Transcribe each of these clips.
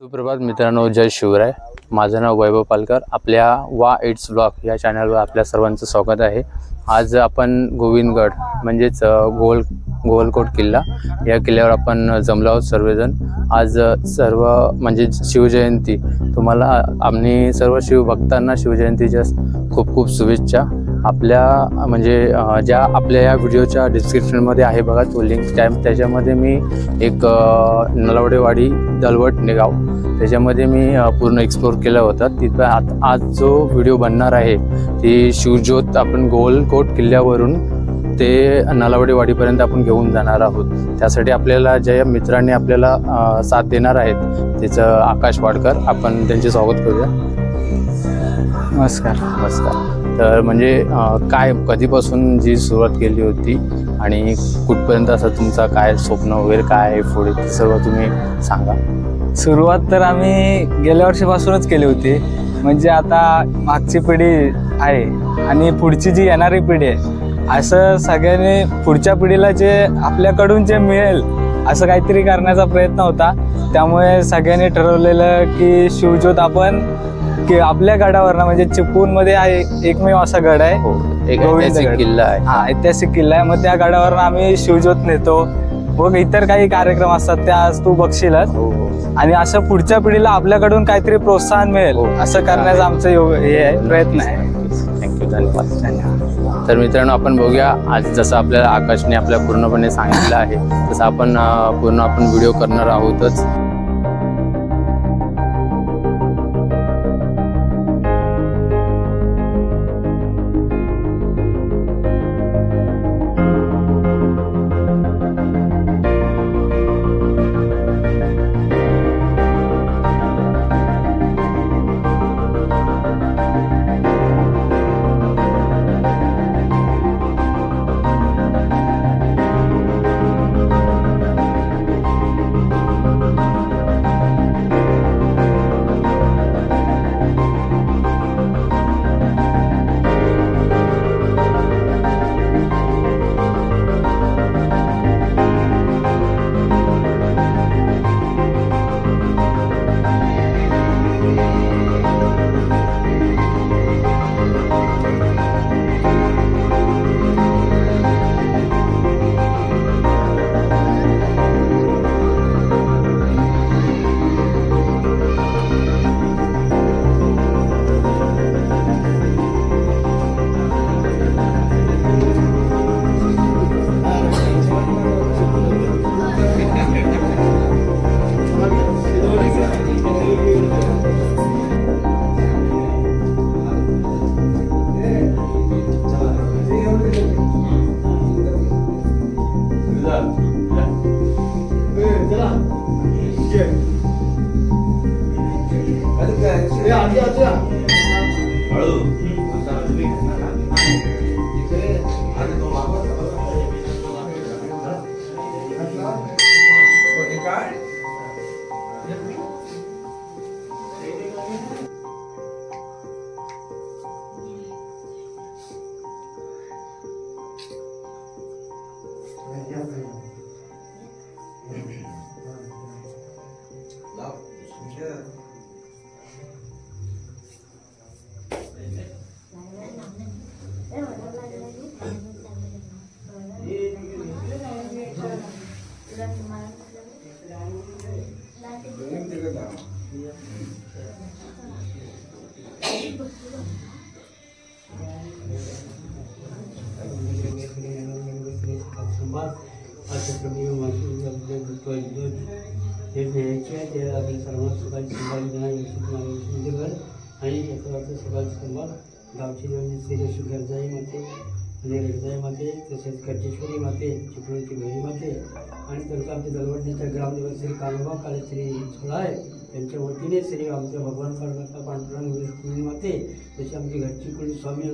सुप्रभात मित्रांनो, जय शिवराय। माझं नाव वैभव पालकर। आपल्या वा इट्स ब्लॉग या चॅनलवर आपल्या सर्वांचं स्वागत आहे। आज आपण गोविंदगड म्हणजेच गोवलकोट किल्ला या किल्ल्यावर आपण जमलो आहोत सर्वजण। आज सर्व म्हणजे शिवजयंती, तुम्हाला आम्ही सर्व शिवभक्तांना शिवजयंतीच्या खूप खूप शुभेच्छा। आपल्या म्हणजे ज्या आपल्या या व्हिडिओच्या डिस्क्रिप्शनमध्ये आहे बघा तो लिंक, त्याच्यामध्ये मी एक नलवडेवाडी दलवट गाव त्याच्यामध्ये मी पूर्ण एक्सप्लोर केला होता। तिथं आज जो व्हिडिओ बनणार आहे ती शिवज्योत आपण गोवलकोट किल्ल्यावरून ते नलवडेवाडीपर्यंत आपण घेऊन जाणार आहोत। त्यासाठी आपल्याला ज्या मित्रांनी आपल्याला साथ देणार आहेत त्याचं आकाश वाडकर, आपण त्यांचे स्वागत करूया। नमस्कार। नमस्कार। तर म्हणजे काय कधीपासून जी सुरुवात केली होती आणि कुठपर्यंत असं तुमचा काय स्वप्न वगैरे काय आहे पुढे ते सर्व तुम्ही सांगा। सुरुवात तर आम्ही गेल्या वर्षीपासूनच केली होती। म्हणजे आता मागची पिढी आहे आणि पुढची जी येणारी पिढी आहे, असं सगळ्यांनी पुढच्या पिढीला जे आपल्याकडून जे मिळेल असं काहीतरी करण्याचा प्रयत्न होता। त्यामुळे सगळ्यांनी ठरवलेलं की शिवज्योत आपण की आपल्या गडावर म्हणजे चिपळूणमध्ये आहे एकमेव असा गड आहे, एक ऐतिहासिक किल्ला आहे। हा, ऐतिहासिक किल्ला आहे। मग त्या गडावर आम्ही शिवज्योत नेतो व इतर काही कार्यक्रम असतात त्या आज तू बघशीलच। आणि असं पुढच्या पिढीला आपल्याकडून काहीतरी प्रोत्साहन मिळेल असं करण्याचा आमचं हे आहे, प्रयत्न आहे। थँक्यू, धन्यवाद। तर मित्रांनो, आपण बघूया आज जसं आपल्याला आकाशने आपल्या पूर्णपणे सांगितलं आहे तसं आपण पूर्ण व्हिडिओ करणार आहोतच। आणि सकाळी संभाल गावची श्री गरजाई माते आणि रडजाई माते, तसेच कटेश्वरी माते, चिपळूणची भैरी माते आणि त्यांचं आमच्या दलवडण्याच्या ग्रामदेवत श्री कानोबा काळे श्री सोळाय त्यांच्या वतीने श्री आमच्या भगवान पांडुरंग पांडुरंग माते, तसे आमची घरची कुणी स्वामी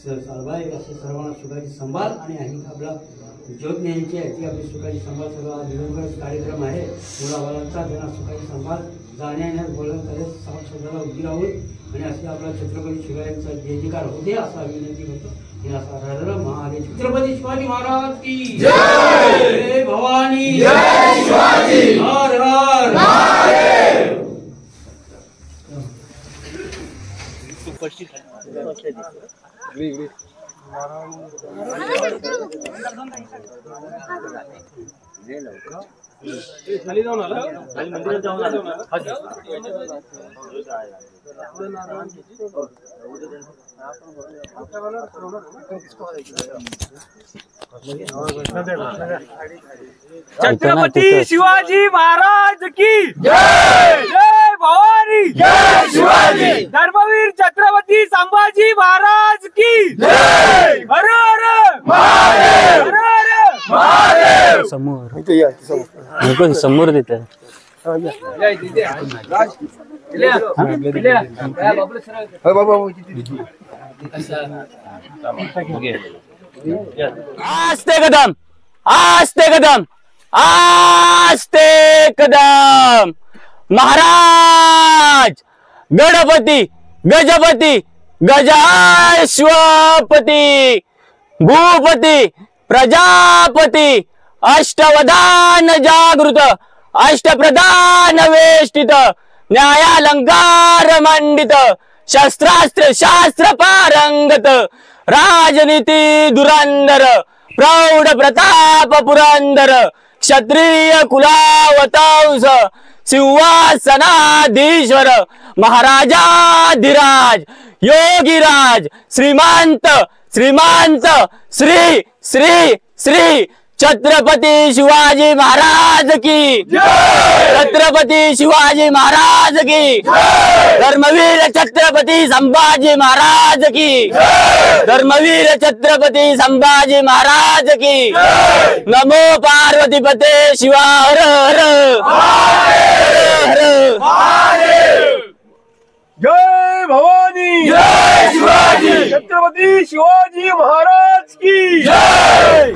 सालबाई असे सर्वांना सुखाची संभाल आणि आम्ही आपला ज्योत न्यायची आहे ती आपली सुखाची संभाल सर्व दिवसभर कार्यक्रम आहे। मुलाबाळांचा त्यांना सुखाची संभाल जाण्या येण्यास बोलून तसेच समाजाला उभी राहून आणि असे आपला छत्रपती शिवाजींचा जयजयकार होते असा विनंती करतो। आणि असा राजराम महाराज छत्रपती शिवाजी महाराज की जय, जय भवानी, जय शिवाजी, हर हर महादेव। छत्रपती शिवाजी महाराज की जय, जय भवानी, जय शिवाजी, धर्मवीर छत्रपती संभाजी महाराज की जय, हर हर महादेव, हर हर महादेव। समोर समोर देते आस्ते कदम, आस्ते कदम, आस्ते कदम। महाराज गणपती गजपती गजाश्वपती भूपती प्रजापती अष्टवधान जागृत अष्टप्रधान वेष्टित न्यायालंकार मंडित शस्त्रास्त्र शास्त्र पारंगत राजनीती धुरंधर प्रौढ प्रताप पुरंदर क्षत्रिय कुलावतांस सिंहासनाधीश्वर महाराजाधिराज योगीराज श्रीमंत श्रीमंत श्री श्री श्री छत्रपती शिवाजी महाराज की छत्रपती शिवाजी महाराज की धर्मवीर छत्रपती संभाजी महाराज की धर्मवीर छत्रपती संभाजी महाराज की नमो पार्वतीपते शिवा हर हर जय भवानी, जय शिवाजी, छत्रपती शिवाजी महाराज की जय।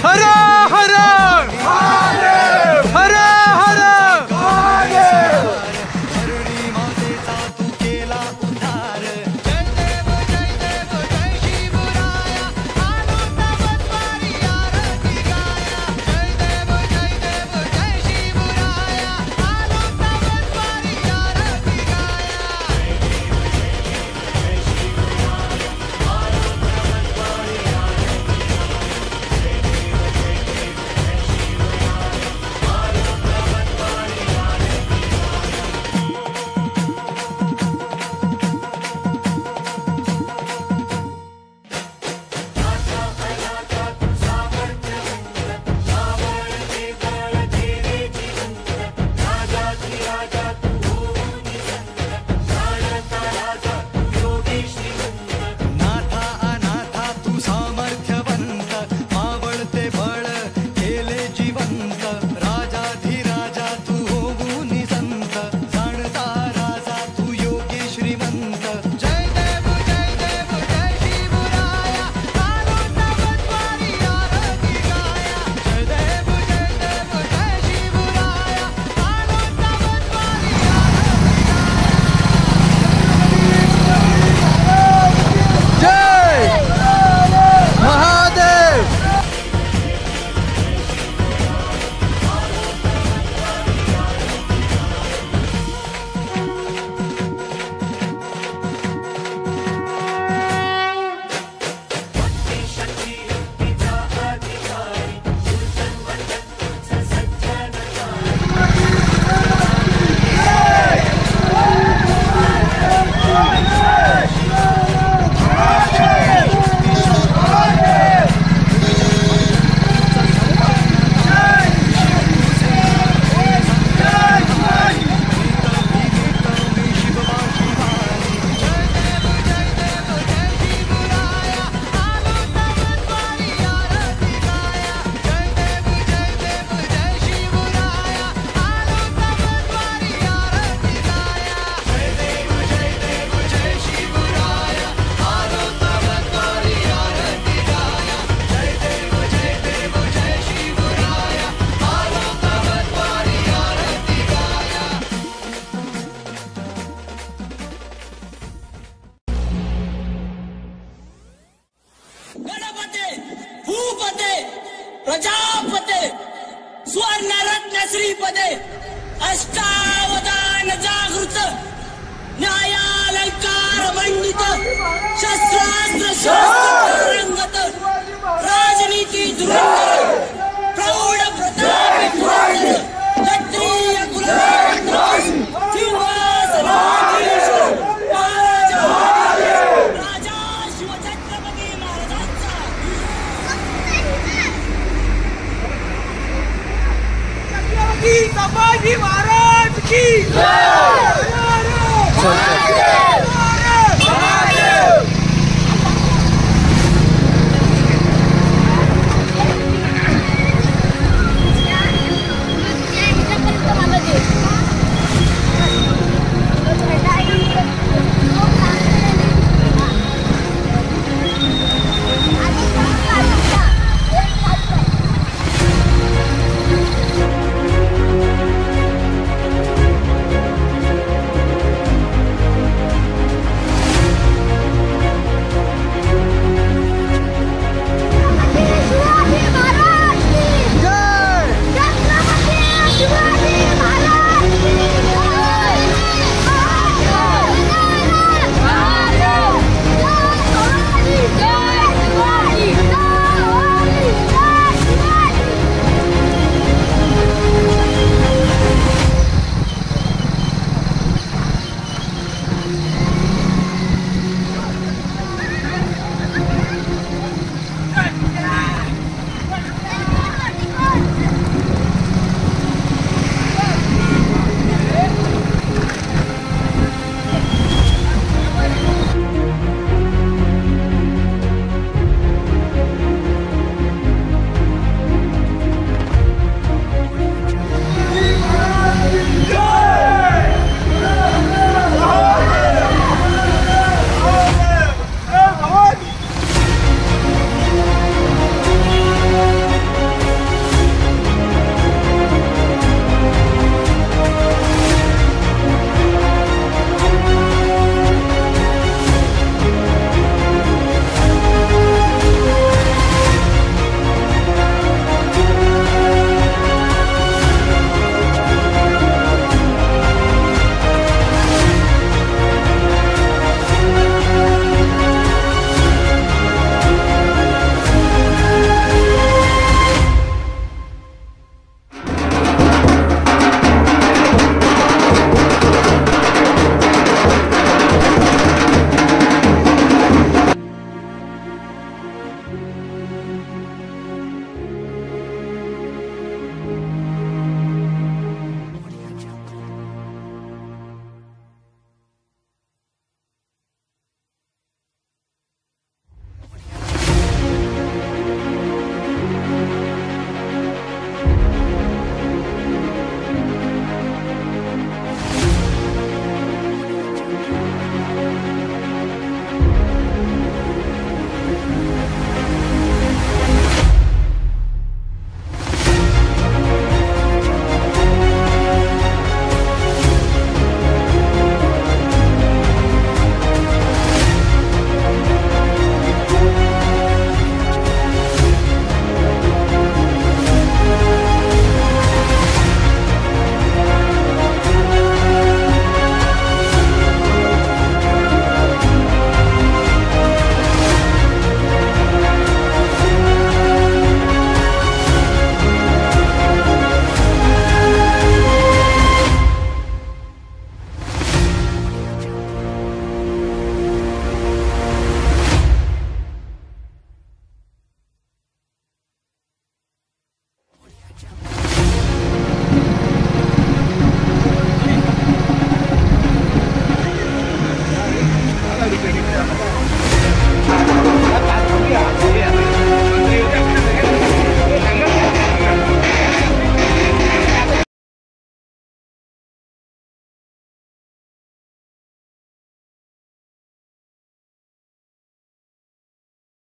हर हर हर हर प्रजापते सुवर्णरत्न श्रीपदे अष्टावधान जागृत न्यायालंकार मंडित शस्त्रास्त्र शास्त्र रंगत राजनीती धुरंधर प्रौढ प्रतापी धुरंधर क्षत्रिय कुलराज सिंहासनाधीश राजा शिवछत्रपती महाराजांचा संभाजी महाराज की जय।